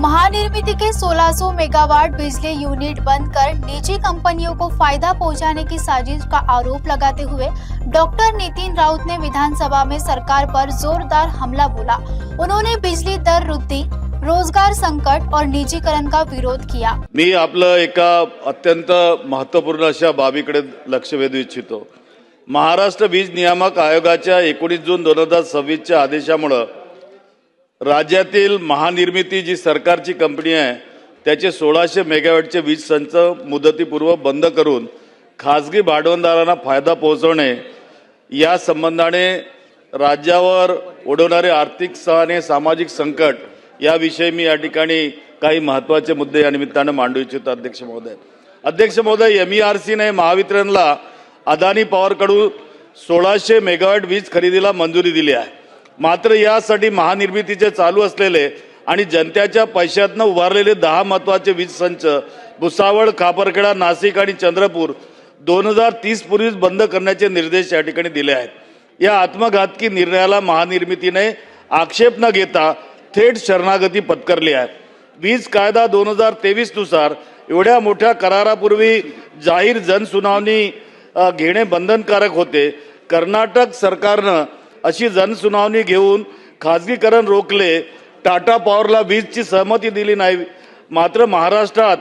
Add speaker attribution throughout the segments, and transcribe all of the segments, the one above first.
Speaker 1: महानिर्मिती के 1600 megawatt बिजली unit बंद कर निजी कंपनियों को फायदा पहुंचाने की साजिश का आरोप लगाते हुए डॉक्टर नितिन राउत ने विधानसभा में सरकार पर जोरदार हमला बोला। उन्होंने बिजली दर वृद्धि, रोजगार संकट और निजीकरण का विरोध किया।
Speaker 2: मी आपलं एका अत्यंत महत्त्वपूर्ण अशा बाबीकडे लक्ष वेधू इच्छितो। महाराष्ट्र वीज नियामक आयोगाच्या 19 जून 2026च्या आदेशामुळे राज्यातील महानिर्मिती जी सरकारची कंपनी आहे त्याचे 1600 मेगावॅटचे वीज संच मुदतीपूर्व बंद करून खासगी भांडवलदारांना फायदा पोहोचवणे या संबंधाने राज्यावर ओढवणारे आर्थिक आणि सामाजिक संकट याविषयी मी या ठिकाणी काही महत्त्वाचे मुद्दे या निमित्ताने मांडू इच्छितो। अध्यक्ष महोदय MERC ने महावितरणला अदानी पॉवरकडून 1600 मेगावॅट वीज खरेदीला मंजुरी दिली आहे। मात्र यासाठी महानिर्मितीचे चालू असलेले आणि जनतेच्या पैशातून उभारलेले 10 महत्त्वाचे वीज संच भुसावळ, खापरखेडा, नाशिक आणि चंद्रपूर 2030 पूर्वीच बंद करण्याचे निर्देश या ठिकाणी दिले आहेत। या आत्मघातकी निर्णयाला महानिर्मितीने आक्षेप न घेता थेट शरणागती पत्करली आहे। वीज कायदा 2023 नुसार एवढ्या मोठ्या करारापूर्वी जाहीर जनसुनावणी घेणे बंधनकारक होते। कर्नाटक सरकारने अशी जनसुनावणी घेऊन खासगीकरण रोखले। टाटा पॉवरला वीजची सहमती दिली नाही। मात्र महाराष्ट्रात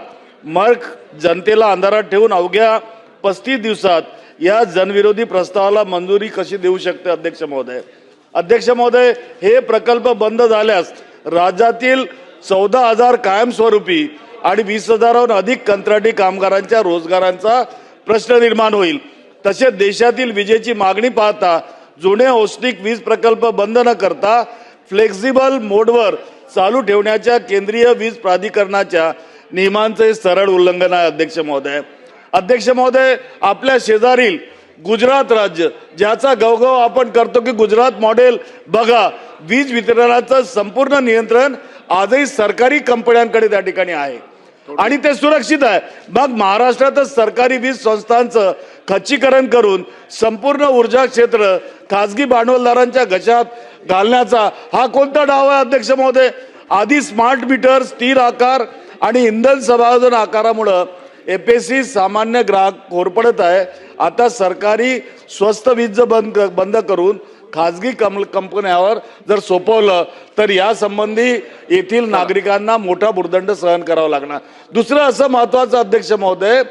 Speaker 2: मर्क जनतेला अंधारात ठेवून अवघ्या 35 दिवसात या जनविरोधी प्रस्तावाला मंजुरी कशी देऊ शकते? अध्यक्ष महोदय, हे प्रकल्प बंद झाल्यास राज्यातील 14,000 कायमस्वरूपी आणि 20,000हून अधिक कंत्राटी कामगारांच्या रोजगारांचा प्रश्न निर्माण होईल। तसेच देशातील विजेची मागणी पाहता जुने औष्णिक वीज प्रकल्प बंद न करता फ्लेक्सिबल मोडवर चालू ठेवण्याच्या केंद्रीय वीज प्राधिकरणाच्या नियमांचे सरळ उल्लंघन आहे। अध्यक्ष महोदय, आपल्या शेजारील गुजरात राज्य ज्याचा गवगव आपण करतो की गुजरात मॉडेल बघा, वीज वितरणाचं संपूर्ण नियंत्रण आजही सरकारी कंपन्यांकडे त्या ठिकाणी आहे आणि ते सुरक्षित आहे। मग महाराष्ट्रातच सरकारी वीज संस्थांचं खच्चीकरण करून संपूर्ण ऊर्जा क्षेत्र खासगी भांडवलदारांच्या घशात घालण्याचा हा कोणता डाव आहे? अध्यक्ष महोदय, आधी स्मार्ट मीटर, स्थिर आकार आणि इंधन समायोजन आकारामुळे FSC सामान्य ग्राहक होरपडत आहे। आता सरकारी स्वस्त वीज बंद करून खासगी कंपन्यांवर जर सोपवलं तर या संबंधी येथील नागरिकांना मोठा भुर्दंड सहन करावा लागणार। दुसरं असं महत्त्वाचं अध्यक्ष महोदय,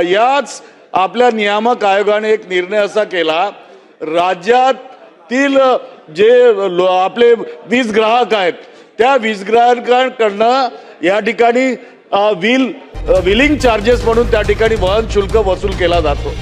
Speaker 2: याच आपल्या नियामक आयोगाने एक निर्णय असा केला, राज्यातील जे आपले वीज ग्राहक आहेत त्या वीज ग्राहकांकडनं या ठिकाणी विलिंग चार्जेस म्हणून त्या ठिकाणी वहन शुल्क वसूल केला जातो।